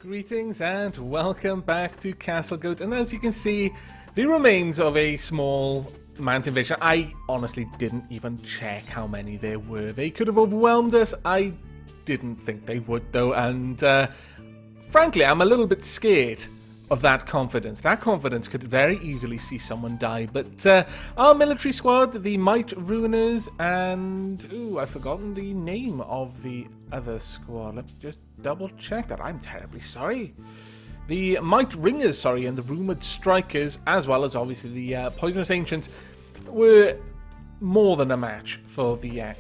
Greetings and welcome back to Castlegoat, and as you can see, the remains of a small mant invasion. I honestly didn't even check how many there were. They could have overwhelmed us. I didn't think they would though, and frankly, I'm a little bit scared of that confidence. That confidence could very easily see someone die, but our military squad, the Might Ruiners, and I've forgotten the name of the other squad. Let's just double check that. I'm terribly sorry. The Might Ringers, sorry, and the Rumored Strikers, as well as obviously the Poisonous Ancients, were more than a match for the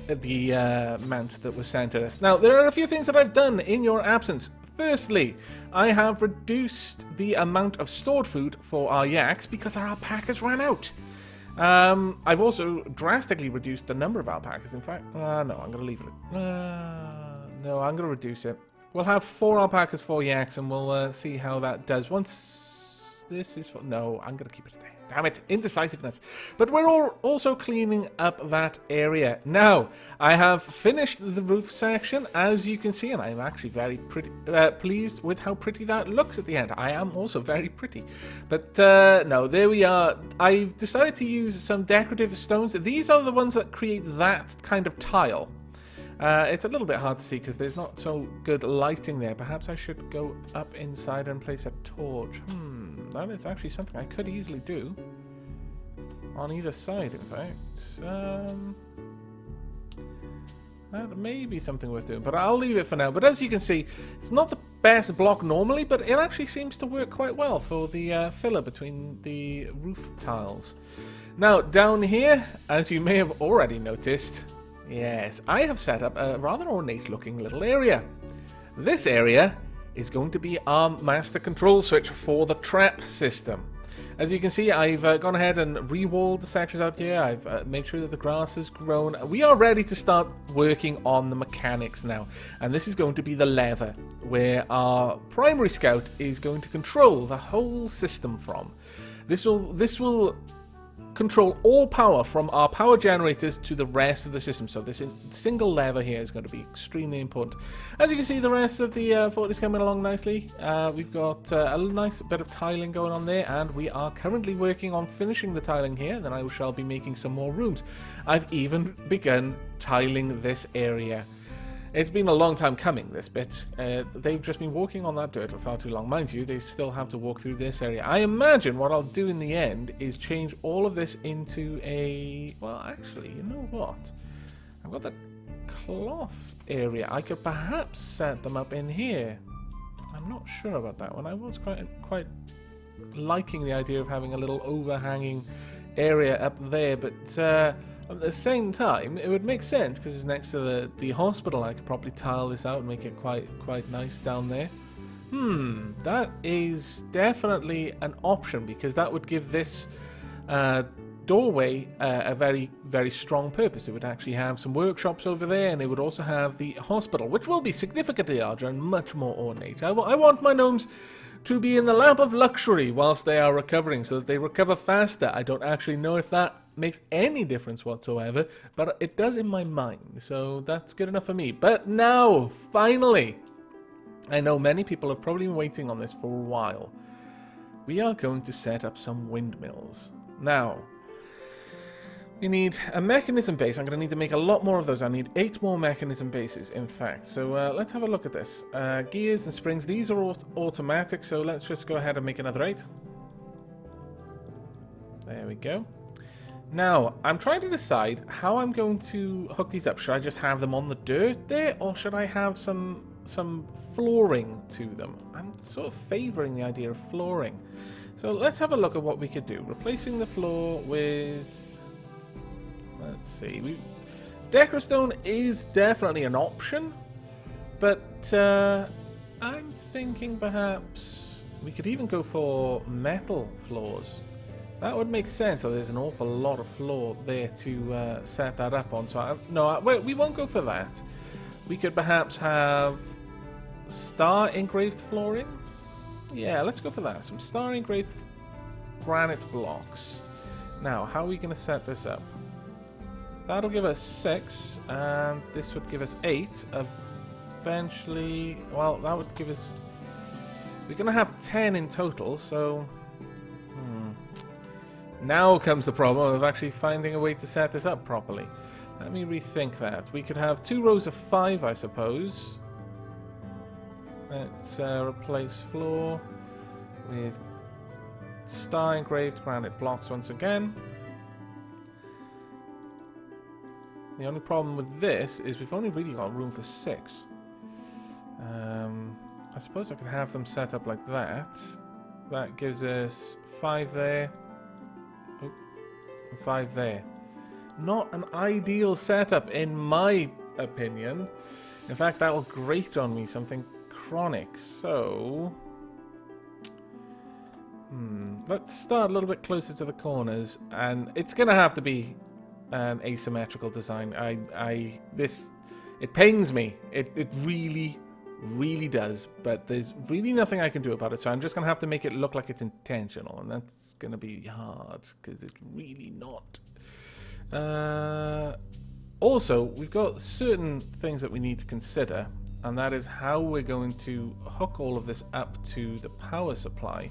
mant that was sent at us. Now, there are a few things that I've done in your absence. Firstly, I have reduced the amount of stored food for our yaks because our alpacas ran out. I've also drastically reduced the number of alpacas. In fact, no, I'm going to leave it. No, I'm going to reduce it. We'll have 4 alpacas, 4 yaks, and we'll see how that does. Once this is... No, I'm going to keep it there. Damn it, indecisiveness. But we're also cleaning up that area. Now, I have finished the roof section, as you can see, and I'm actually very pleased with how pretty that looks at the end. I am also very pretty. But, no, there we are. I've decided to use some decorative stones. These are the ones that create that kind of tile. It's a little bit hard to see because there's not so good lighting there. Perhaps I should go up inside and place a torch. That is actually something I could easily do. On either side, in fact. That may be something worth doing, but I'll leave it for now. But as you can see, it's not the best block normally, but it actually seems to work quite well for the filler between the roof tiles. Now, down here, as you may have already noticed... Yes, I have set up a rather ornate-looking little area. This area is going to be our master control switch for the trap system. As you can see, I've gone ahead and re-walled the sections out here. I've made sure that the grass has grown. We are ready to start working on the mechanics now. And this is going to be the lever where our primary scout is going to control the whole system from. This will control all power from our power generators to the rest of the system. So this single lever here is going to be extremely important. As you can see, the rest of the fort is coming along nicely. We've got a nice bit of tiling going on there, and we are currently working on finishing the tiling here. Then I shall be making some more rooms. I've even begun tiling this area. It's been a long time coming, this bit. They've just been walking on that dirt for far too long. Mind you, they still have to walk through this area. I imagine what I'll do in the end is change all of this into a... Well, actually, you know what? I've got the cloth area. I could perhaps set them up in here. I'm not sure about that one. I was quite liking the idea of having a little overhanging area up there, but... at the same time, it would make sense because it's next to the hospital. I could probably tile this out and make it quite nice down there. That is definitely an option because that would give this doorway a very, very strong purpose. It would actually have some workshops over there, and it would also have the hospital, which will be significantly larger and much more ornate. I want my gnomes to be in the lap of luxury whilst they are recovering, so that they recover faster. I don't actually know if that makes any difference whatsoever, but it does in my mind, so that's good enough for me. But now, finally, I know many people have probably been waiting on this for a while. We are going to set up some windmills. Now, we need a mechanism base. I'm going to need to make a lot more of those. I need 8 more mechanism bases, in fact. So let's have a look at this. Gears and springs, these are automatic, so let's just go ahead and make another 8. There we go. Now, I'm trying to decide how I'm going to hook these up. Should I just have them on the dirt there, or should I have some flooring to them? I'm sort of favouring the idea of flooring. So let's have a look at what we could do. Replacing the floor with... Let's see. Decorastone is definitely an option, but I'm thinking perhaps we could even go for metal floors. That would make sense. So there's an awful lot of floor there to set that up on. So we won't go for that. We could perhaps have star engraved flooring. Yeah, let's go for that. Some star engraved granite blocks. Now, how are we going to set this up? That'll give us 6, and this would give us 8. Eventually, well, that would give us We're going to have 10 in total, so... Now comes the problem of actually finding a way to set this up properly. Let me rethink that. We could have 2 rows of 5, I suppose. Let's replace floor with star engraved granite blocks once again. The only problem with this is we've only really got room for 6. I suppose I could have them set up like that. That gives us 5 there. Oh, and 5 there. Not an ideal setup in my opinion. In fact, that will grate on me something chronic. So... let's start a little bit closer to the corners. And it's going to have to be an asymmetrical design. It pains me. It really does, but there's really nothing I can do about it, so I'm just going to have to make it look like it's intentional, and that's going to be hard, because it's really not. Also, we've got certain things that we need to consider, and that is how we're going to hook all of this up to the power supply.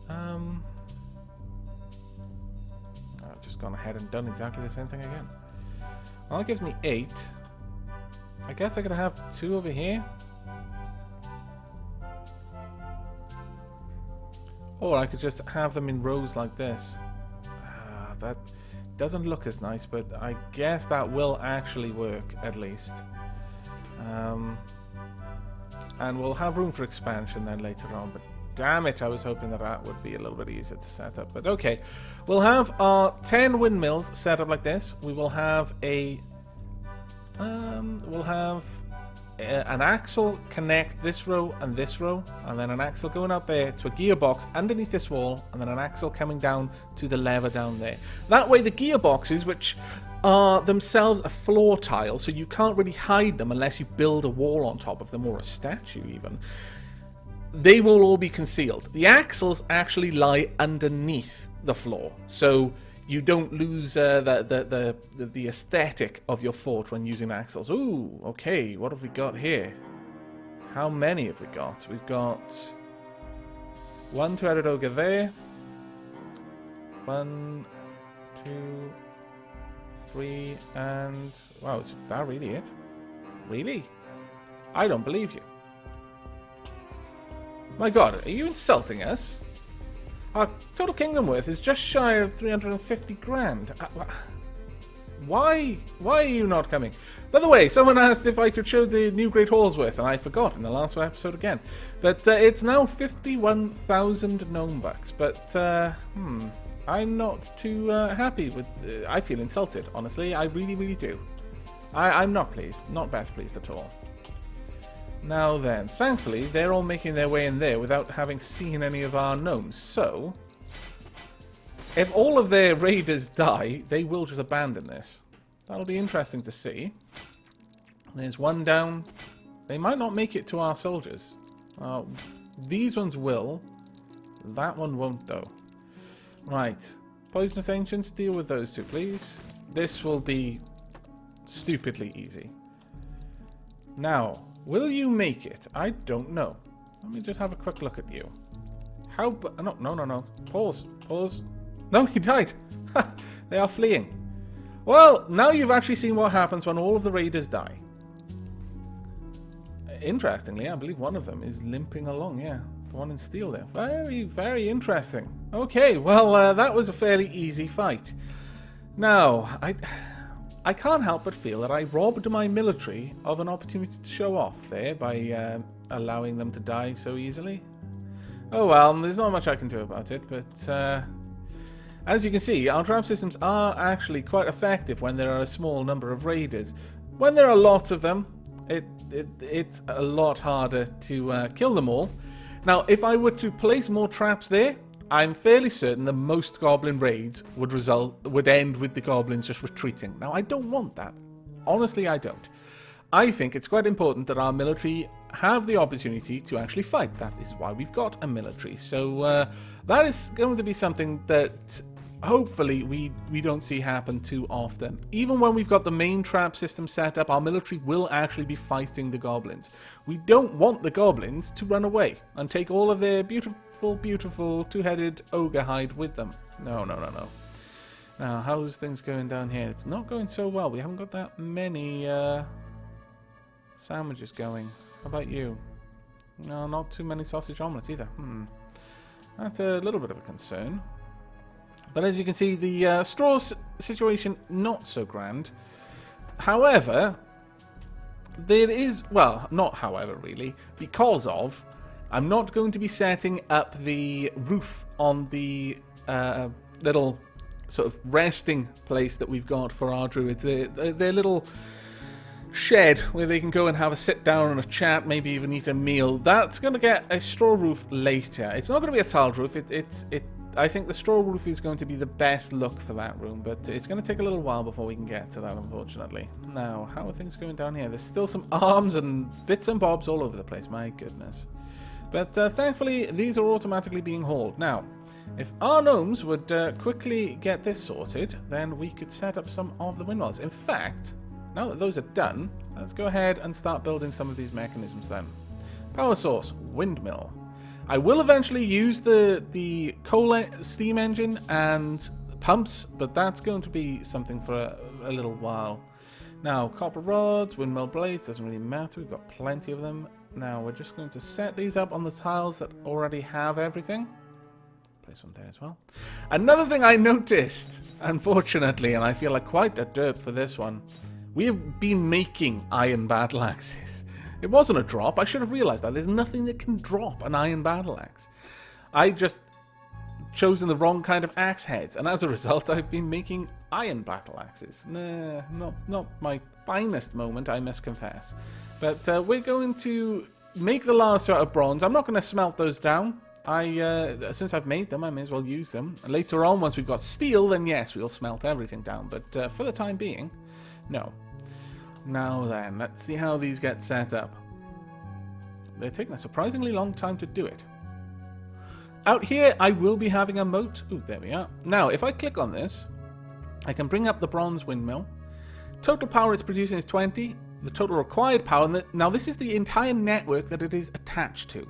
I've just gone ahead and done exactly the same thing again. Well, that gives me 8. I guess I could have 2 over here. Or I could just have them in rows like this. That doesn't look as nice, but I guess that will actually work, at least. And we'll have room for expansion then later on, but damn it, I was hoping that that would be a little bit easier to set up. But okay, we'll have our 10 windmills set up like this. We will have a... an axle connect this row, and then an axle going out there to a gearbox underneath this wall, and then an axle coming down to the lever down there. That way the gearboxes, which are themselves a floor tile, so you can't really hide them unless you build a wall on top of them, or a statue even, they will all be concealed. The axles actually lie underneath the floor, so you don't lose the aesthetic of your fort when using axles. Ooh, okay, what have we got here? How many have we got? We've got 1 turret ogre there. 1, 2, 3, and... wow, is that really it? Really? I don't believe you. My god, are you insulting us? Our total kingdom worth is just shy of 350 grand. Why are you not coming? By the way, someone asked if I could show the new Great Hall's worth, and I forgot in the last episode again. But it's now 51,000 gnome bucks. But, I'm not too happy with... I feel insulted, honestly. I really do. I'm not pleased. Not best pleased at all. Now then, thankfully, they're all making their way in there without having seen any of our gnomes. So, if all of their raiders die, they will just abandon this. That'll be interesting to see. There's one down. They might not make it to our soldiers. These ones will. That one won't, though. Right. Poisonous Ancients, deal with those two, please. This will be stupidly easy. Now... will you make it? I don't know. Let me just have a quick look at you. How... no. Pause. No, he died. They are fleeing. Well, now you've actually seen what happens when all of the raiders die. Interestingly, I believe one of them is limping along, yeah. The one in steel there. Very interesting. Okay, well, that was a fairly easy fight. Now, I can't help but feel that I robbed my military of an opportunity to show off there by allowing them to die so easily. Oh well, there's not much I can do about it, but as you can see, our trap systems are actually quite effective when there are a small number of raiders. When there are lots of them, it's a lot harder to kill them all. Now, if I were to place more traps there, I'm fairly certain that most goblin raids would end with the goblins just retreating. Now, I don't want that. Honestly, I don't. I think it's quite important that our military have the opportunity to actually fight. That is why we've got a military. So that is going to be something that hopefully we don't see happen too often. Even when we've got the main trap system set up, our military will actually be fighting the goblins. We don't want the goblins to run away and take all of their beautiful, beautiful two-headed ogre hide with them. No, no, no, no. Now, how's things going down here? It's not going so well. We haven't got that many sandwiches going. How about you? No, not too many sausage omelets either. That's a little bit of a concern. But as you can see, the straw situation, not so grand. However, there is... Well, not however, really. Because of... I'm not going to be setting up the roof on the little sort of resting place that we've got for our druids. Their little shed where they can go and have a sit down and a chat, maybe even eat a meal. That's going to get a straw roof later. It's not going to be a tiled roof. I think the straw roof is going to be the best look for that room, but it's going to take a little while before we can get to that, unfortunately. Now, how are things going down here? There's still some arms and bits and bobs all over the place. My goodness. But thankfully, these are automatically being hauled. Now, if our gnomes would quickly get this sorted, then we could set up some of the windmills. In fact, now that those are done, let's go ahead and start building some of these mechanisms then. Power source, windmill. I will eventually use the coal steam engine and pumps, but that's going to be something for a little while. Now, copper rods, windmill blades, doesn't really matter. We've got plenty of them. Now, we're just going to set these up on the tiles that already have everything. Place one there as well. Another thing I noticed, unfortunately, and I feel like quite a derp for this one, we have been making iron battle axes. It wasn't a drop. I should have realized that. There's nothing that can drop an iron battle axe. I just chosen the wrong kind of axe heads, and as a result, I've been making iron battle axes. Nah, not my finest moment, I must confess. But we're going to make the last out of bronze. I'm not going to smelt those down. Since I've made them, I may as well use them. Later on, once we've got steel, then yes, we'll smelt everything down. But for the time being, no. Now then, let's see how these get set up. They're taking a surprisingly long time to do it. Out here, I will be having a moat. Ooh, there we are. Now, if I click on this, I can bring up the bronze windmill. Total power it's producing is 20. The total required power, now this is the entire network that it is attached to,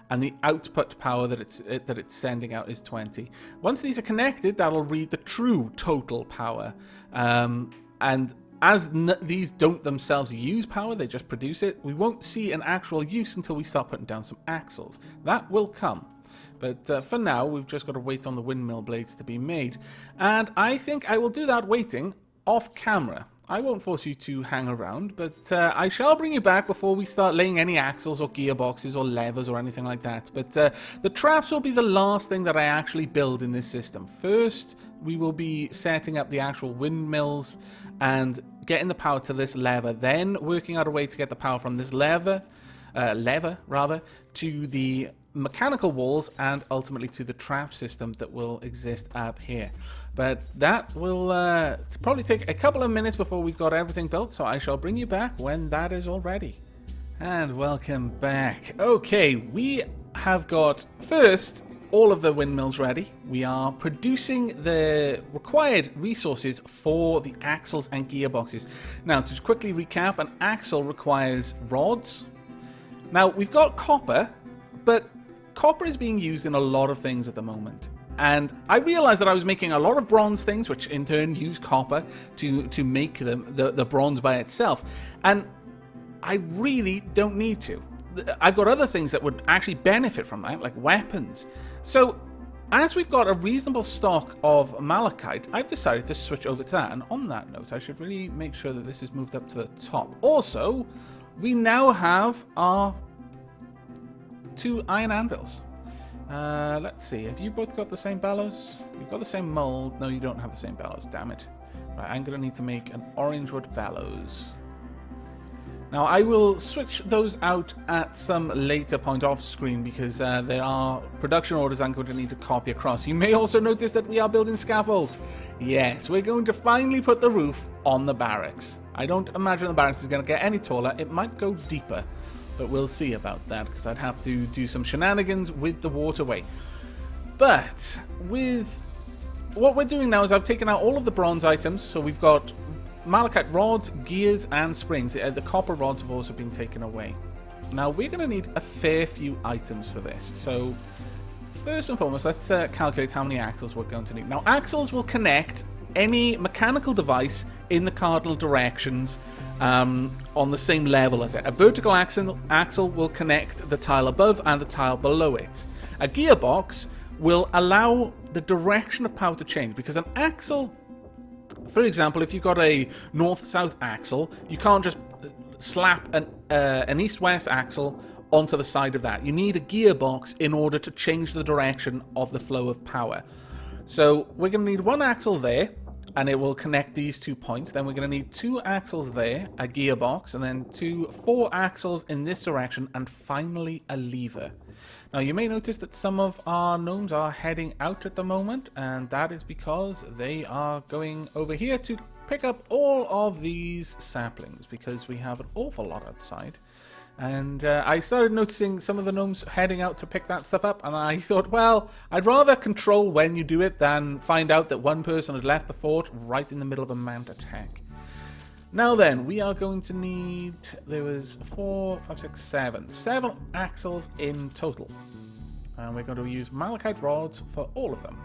and the output power that it's sending out is 20. Once these are connected, that'll read the true total power, and as these don't themselves use power, they just produce it, we won't see an actual use until we start putting down some axles. That will come. But for now, we've just got to wait on the windmill blades to be made. And I think I will do that waiting off camera. I won't force you to hang around, but I shall bring you back before we start laying any axles or gearboxes or levers or anything like that. But the traps will be the last thing that I actually build in this system. First, we will be setting up the actual windmills and getting the power to this lever, then working out a way to get the power from this lever to the mechanical walls and ultimately to the trap system that will exist up here. But that will probably take a couple of minutes before we've got everything built, so I shall bring you back when that is all ready. And welcome back. Okay, we have got first all of the windmills ready. We are producing the required resources for the axles and gearboxes. Now, to quickly recap, an axle requires rods. Now, we've got copper, but copper is being used in a lot of things at the moment. And I realized that I was making a lot of bronze things, which in turn use copper to make the bronze by itself. And I really don't need to. I've got other things that would actually benefit from that, like weapons. So as we've got a reasonable stock of malachite, I've decided to switch over to that. And on that note, I should really make sure that this is moved up to the top. Also, we now have our 2 iron anvils. Let's see, have you both got the same bellows? You've got the same mold. No, you don't have the same bellows, damn it. Right, I'm going to need to make an orange wood bellows. Now, I will switch those out at some later point off screen because there are production orders I'm going to need to copy across. You may also notice that we are building scaffolds. Yes, we're going to finally put the roof on the barracks. I don't imagine the barracks is going to get any taller. It might go deeper. But we'll see about that, because I'd have to do some shenanigans with the waterway. But with what we're doing now is I've taken out all of the bronze items. So we've got malachite rods, gears, and springs. The copper rods have also been taken away. Now, we're going to need a fair few items for this. So, first and foremost, let's calculate how many axles we're going to need. Now, axles will connect any mechanical device in the cardinal directions on the same level as it. A vertical axle will connect the tile above and the tile below it. A gearbox will allow the direction of power to change, because an axle, for example, if you've got a north-south axle, you can't just slap an east-west axle onto the side of that. You need a gearbox in order to change the direction of the flow of power. So we're going to need one axle there, and it will connect these 2 points. Then we're going to need 2 axles there, a gearbox, and then 4 axles in this direction, and finally a lever. Now, you may notice that some of our gnomes are heading out at the moment, and that is because they are going over here to pick up all of these saplings, because we have an awful lot outside. And I started noticing some of the gnomes heading out to pick that stuff up, and I thought, well, I'd rather control when you do it than find out that one person had left the fort right in the middle of a mount attack. Now then, we are going to need, there was 4, 5, 6, 7 axles in total. And we're going to use malachite rods for all of them.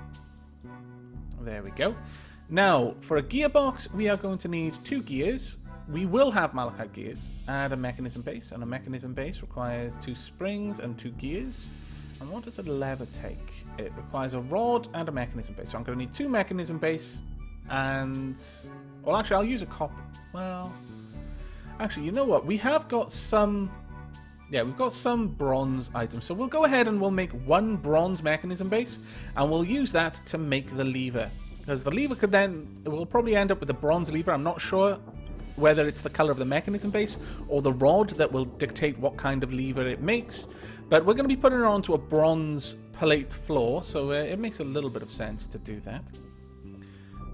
There we go. Now, for a gearbox, we are going to need 2 gears. We will have malachite gears and a mechanism base. And a mechanism base requires 2 springs and 2 gears. And what does a lever take? It requires a rod and a mechanism base. So I'm going to need 2 mechanism base and... well, actually, I'll use a copper. Well, actually, you know what? We have got some... yeah, we've got some bronze items. So we'll go ahead and we'll make 1 bronze mechanism base. And we'll use that to make the lever. Because the lever could then... we'll probably end up with a bronze lever. I'm not sure whether it's the color of the mechanism base or the rod that will dictate what kind of lever it makes. But we're going to be putting it onto a bronze plate floor. So it makes a little bit of sense to do that.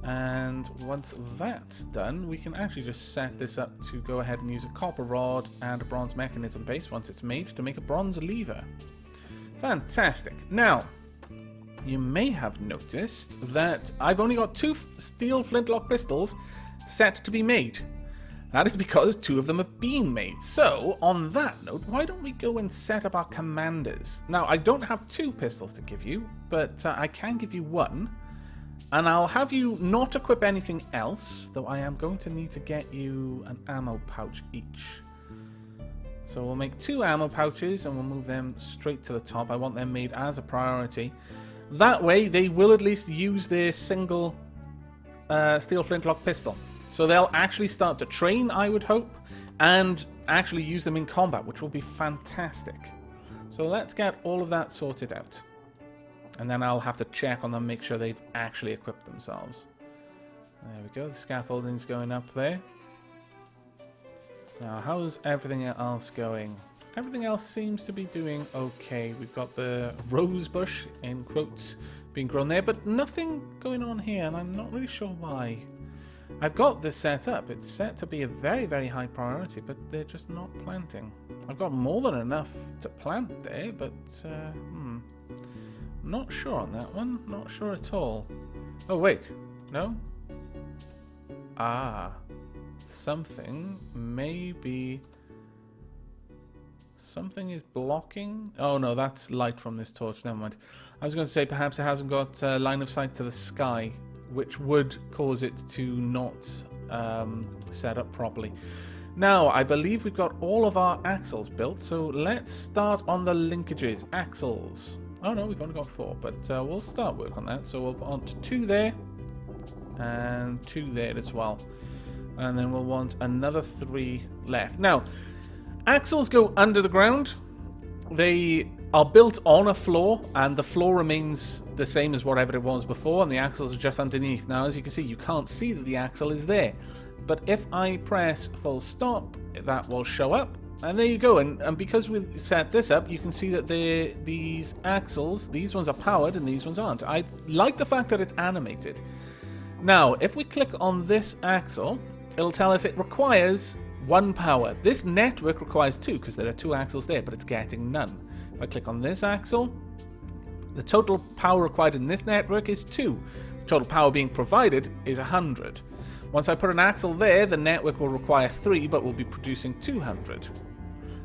And once that's done, we can actually just set this up to go ahead and use a copper rod and a bronze mechanism base once it's made to make a bronze lever. Fantastic. Now, you may have noticed that I've only got 2 steel flintlock pistols set to be made. That is because 2 of them have been made. So, on that note, why don't we go and set up our commanders? Now, I don't have 2 pistols to give you, but I can give you 1. And I'll have you not equip anything else, though I am going to need to get you an ammo pouch each. So we'll make 2 ammo pouches and we'll move them straight to the top. I want them made as a priority. That way they will at least use their single steel flintlock pistol. So they'll actually start to train, I would hope, and actually use them in combat, which will be fantastic. So let's get all of that sorted out. And then I'll have to check on them, make sure they've actually equipped themselves. There we go, the scaffolding's going up there. Now, how's everything else going? Everything else seems to be doing okay. We've got the rose bush, in quotes, being grown there, but nothing going on here, and I'm not really sure why. I've got this set up. It's set to be a very, very high priority, but they're just not planting. I've got more than enough to plant there, but, not sure on that one. Not sure at all. Oh, wait. No? Ah. Something. Maybe. Something is blocking. Oh, no. That's light from this torch. Never mind. I was going to say perhaps it hasn't got line of sight to the sky, which would cause it to not set up properly. Now, I believe we've got all of our axles built, so let's start on the linkages. Axles. Oh no, we've only got 4, but we'll start work on that. So we'll want 2 there, and 2 there as well. And then we'll want another 3 left. Now, axles go under the ground. They are built on a floor, and the floor remains the same as whatever it was before, and the axles are just underneath. Now, as you can see, you can't see that the axle is there. But if I press full stop, that will show up. And there you go, and because we've set this up, you can see that these axles, these ones are powered and these ones aren't. I like the fact that it's animated. Now, if we click on this axle, it'll tell us it requires 1 power. This network requires 2 because there are 2 axles there, but it's getting none. If I click on this axle, The total power required in this network is 2. The total power being provided is 100. Once I put an axle there, the network will require 3, but will be producing 200.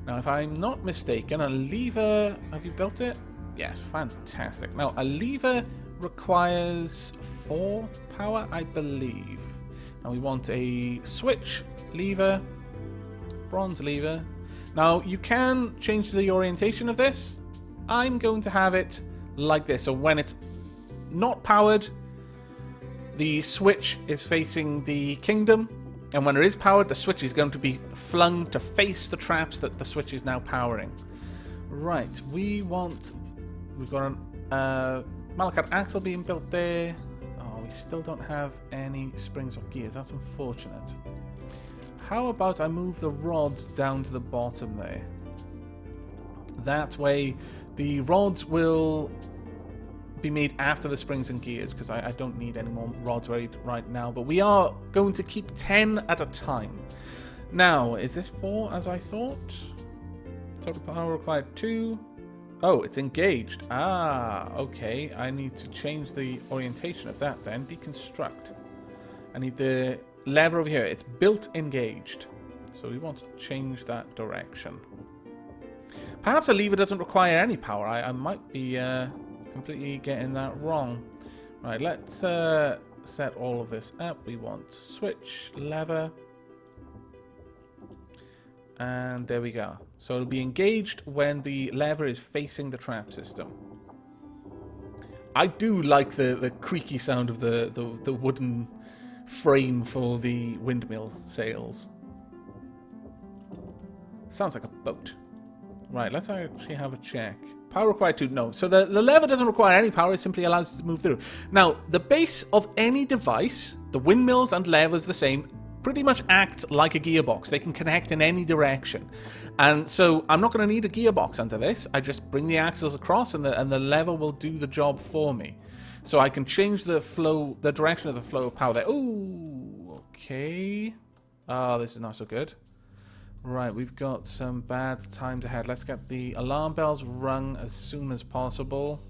Now, if I'm not mistaken, a lever... Have you built it? Yes, fantastic. Now, a lever requires 4 power, I believe. Now, we want a switch lever, bronze lever. Now, you can change the orientation of this. I'm going to have it like this. So when it's not powered, the switch is facing the kingdom. And when it is powered, the switch is going to be flung to face the traps that the switch is now powering. Right, we've got an Malachite axle being built there. Oh, we still don't have any springs or gears. That's unfortunate. How about I move the rods down to the bottom there? That way, the rods will be made after the springs and gears, because I don't need any more rods right now. But we are going to keep 10 at a time. Now, is this 4 as I thought? Total power required 2. Oh, it's engaged. Ah, okay. I need to change the orientation of that then. Deconstruct. I need the lever over here. It's built engaged. So we want to change that direction. Perhaps a lever doesn't require any power. I might be completely getting that wrong. Right, let's set all of this up. We want switch, lever. And there we go. So it'll be engaged when the lever is facing the trap system. I do like the creaky sound of the wooden frame for the windmill sails. Sounds like a boat. Right, let's actually have a check. Power required 2, no. So the lever doesn't require any power, it simply allows it to move through. Now, the base of any device, the windmills and levers the same, pretty much act like a gearbox. They can connect in any direction. And so I'm not going to need a gearbox under this. I just bring the axles across and the lever will do the job for me. So I can change the flow, the direction of the flow of power there. Ooh, okay. Oh, this is not so good. Right, we've got some bad times ahead. Let's get the alarm bells rung as soon as possible.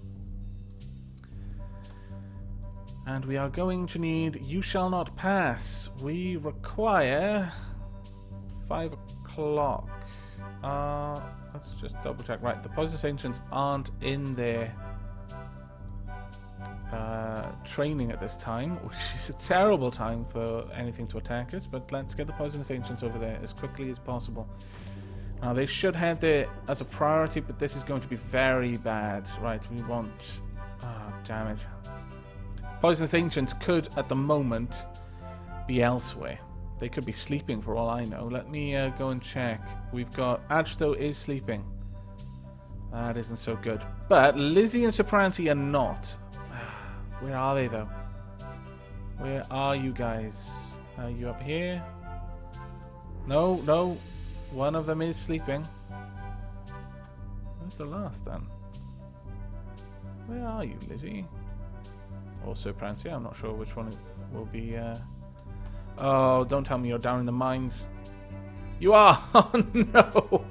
And we are going to need You Shall Not Pass. We require 5 o'clock. Let's just double check. Right, the poisonous ancients aren't in their training at this time, which is a terrible time for anything to attack us, but let's get the poisonous ancients over there as quickly as possible. Now, they should head there as a priority, but this is going to be very bad. Right, we want... Oh, damn it. Poisonous ancients could, at the moment, be elsewhere. They could be sleeping for all I know. Let me go and check. We've got... Adsto is sleeping. That isn't so good. But Lizzie and Soprancy are not. Where are they, though? Where are you guys? Are you up here? No, no. One of them is sleeping. Where's the last, then? Where are you, Lizzie? Also, Prancy. I'm not sure which one it will be. Oh, don't tell me you're down in the mines. You are! Oh, no!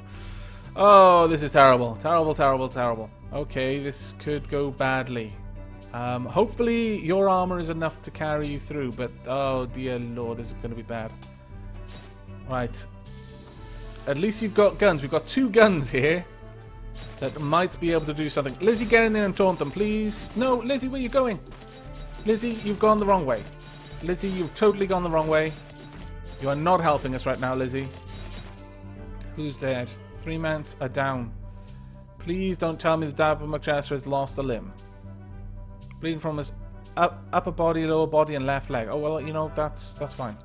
Oh, this is terrible. Terrible, terrible, terrible. Okay, this could go badly. Hopefully your armor is enough to carry you through, but oh dear lord, is it going to be bad. Right. At least you've got guns. We've got 2 guns here that might be able to do something. Lizzie, get in there and taunt them, please. No, Lizzie, where are you going? Lizzie, you've gone the wrong way. Lizzie, you've totally gone the wrong way. You are not helping us right now, Lizzie. Who's dead? 3 men are down. Please don't tell me the Dapper McJaster has lost a limb. Bleeding from his upper body, lower body, and left leg. Oh, well, you know, that's fine.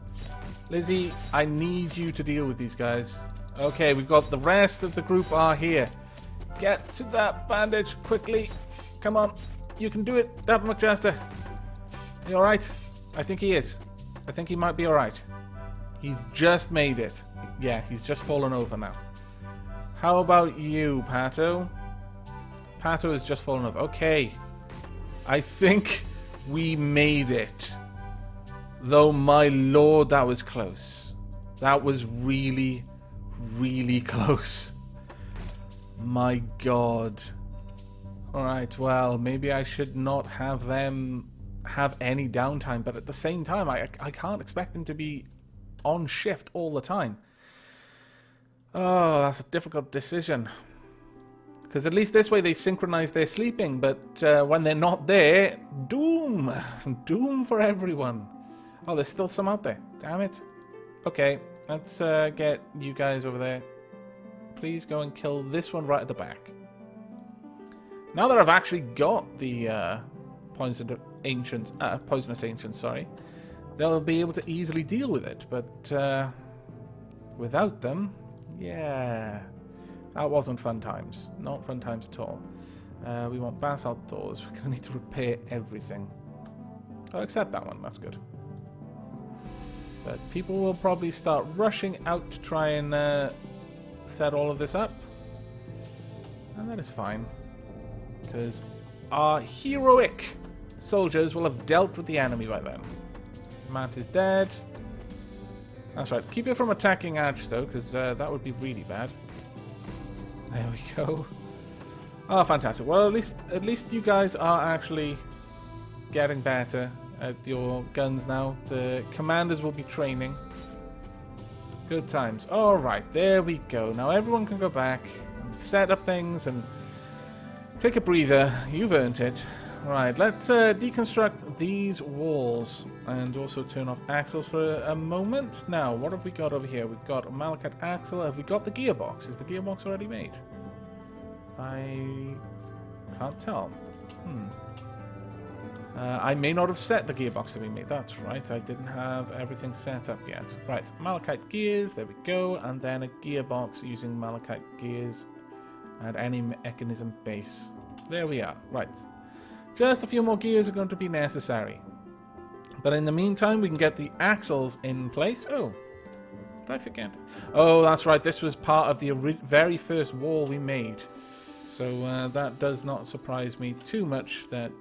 Lizzie, I need you to deal with these guys. Okay, we've got the rest of the group are here. Get to that bandage quickly. Come on. You can do it, Dapper McJaster. Are you alright? I think he is. I think he might be alright. He's just made it. Yeah, he's just fallen over now. How about you, Pato? Pato has just fallen over. Okay. I think we made it. Though, my lord, that was close. That was really, really close. My god. Alright, well, maybe I should not have them have any downtime, but at the same time, I can't expect them to be on shift all the time. Oh, that's a difficult decision. Because at least this way they synchronize their sleeping, but when they're not there, doom! Doom for everyone. Oh, there's still some out there. Damn it. Okay, let's get you guys over there. Please go and kill this one right at the back. Now that I've actually got the poisonous ancients, sorry, they'll be able to easily deal with it. But without them, yeah, that wasn't fun times. Not fun times at all. We want basalt doors. We're going to need to repair everything. Oh, except that one. That's good. But people will probably start rushing out to try and set all of this up. And that is fine. Because our heroic soldiers will have dealt with the enemy by then. Matt is dead. That's right. Keep it from attacking Arch, though, because that would be really bad. There we go. Oh, fantastic. Well, at least you guys are actually getting better at your guns now. The commanders will be training. Good times. All right, there we go. Now everyone can go back and set up things and take a breather. You've earned it. Right, let's deconstruct these walls and also turn off axles for a moment. Now, what have we got over here? We've got a malachite axle. Have we got the gearbox? Is the gearbox already made? I can't tell. I may not have set the gearbox to be made. That's right, I didn't have everything set up yet. Right, malachite gears, there we go. And then a gearbox using malachite gears and any mechanism base. There we are. Right. Just a few more gears are going to be necessary. But in the meantime, we can get the axles in place. Oh, did I forget? Oh, that's right. This was part of the very first wall we made. So that does not surprise me too much that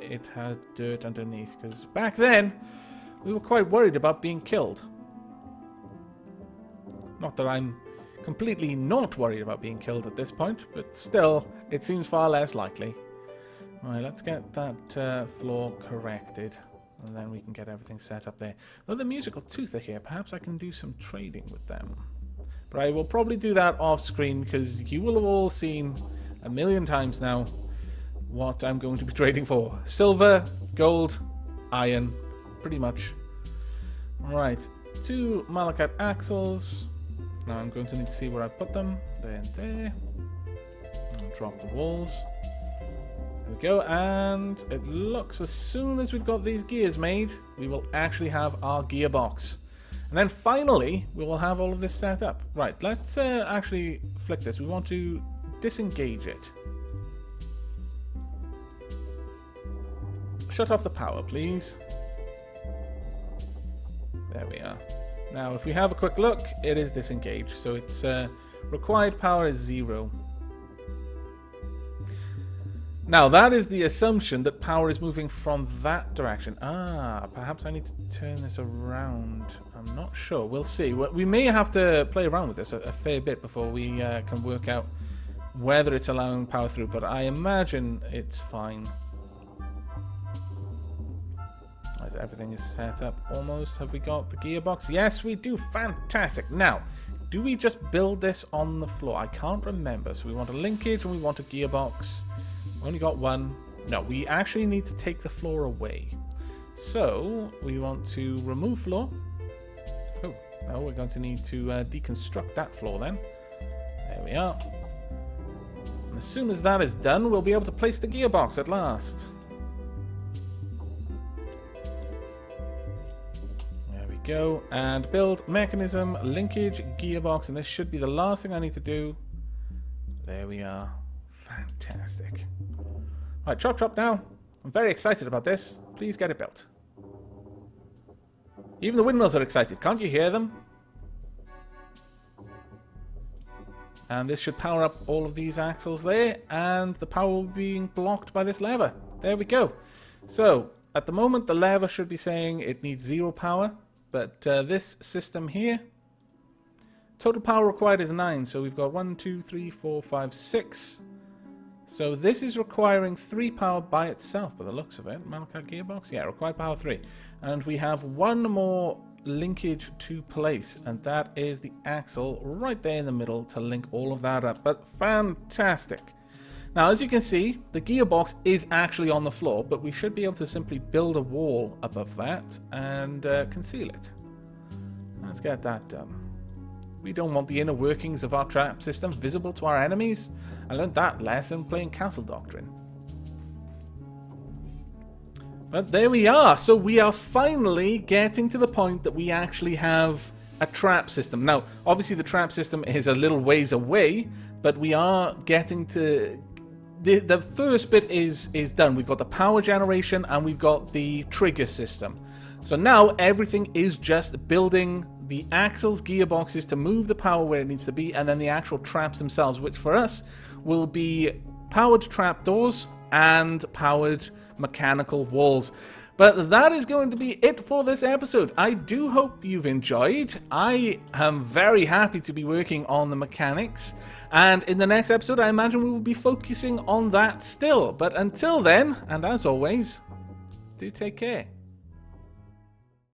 it had dirt underneath. Because back then, we were quite worried about being killed. Not that I'm completely not worried about being killed at this point, but still, it seems far less likely. Right, let's get that floor corrected, and then we can get everything set up there. Though the musical tooth are here, perhaps I can do some trading with them. But I will probably do that off screen, because you will have all seen a million times now what I'm going to be trading for. Silver, gold, iron, pretty much. Alright, 2 malachite axles. Now I'm going to need to see where I've put them. There and there. And drop the walls. There we go, and it looks as soon as we've got these gears made, we will actually have our gearbox. And then finally, we will have all of this set up. Right, let's actually flick this. We want to disengage it. Shut off the power, please. There we are. Now, if we have a quick look, it is disengaged. So its required power is 0. Now, that is the assumption that power is moving from that direction. Ah, perhaps I need to turn this around. I'm not sure. We'll see. We may have to play around with this a fair bit before we can work out whether it's allowing power through, but I imagine it's fine. Right, everything is set up almost. Have we got the gearbox? Yes, we do. Fantastic. Now, do we just build this on the floor? I can't remember. So we want a linkage and we want a gearbox. Only got one. No, we actually need to take the floor away. So we want to remove floor. Oh, no, we're going to need to deconstruct that floor then. There we are. And as soon as that is done, we'll be able to place the gearbox at last. There we go. And build mechanism, linkage, gearbox. And this should be the last thing I need to do. There we are. Fantastic. Right, chop chop now. I'm very excited about this. Please get it built. Even the windmills are excited. Can't you hear them? And this should power up all of these axles there. And the power will be being blocked by this lever. There we go. So, at the moment, the lever should be saying it needs 0 power. But this system here, total power required is 9. So we've got 1, 2, 3, 4, 5, 6. So this is requiring 3 power by itself, by the looks of it. Malachite gearbox? Yeah, required power 3. And we have one more linkage to place, and that is the axle right there in the middle to link all of that up. But fantastic. Now, as you can see, the gearbox is actually on the floor, but we should be able to simply build a wall above that and conceal it. Let's get that done. We don't want the inner workings of our trap system visible to our enemies. I learned that lesson playing Castle Doctrine. But there we are. So we are finally getting to the point that we actually have a trap system. Now, obviously the trap system is a little ways away, but we are getting to... The first bit is done. We've got the power generation and we've got the trigger system. So now everything is just building the axles, gearboxes to move the power where it needs to be, and then the actual traps themselves, which for us will be powered trapdoors and powered mechanical walls. But that is going to be it for this episode. I do hope you've enjoyed. I am very happy to be working on the mechanics. And in the next episode, I imagine we will be focusing on that still. But until then, and as always, do take care.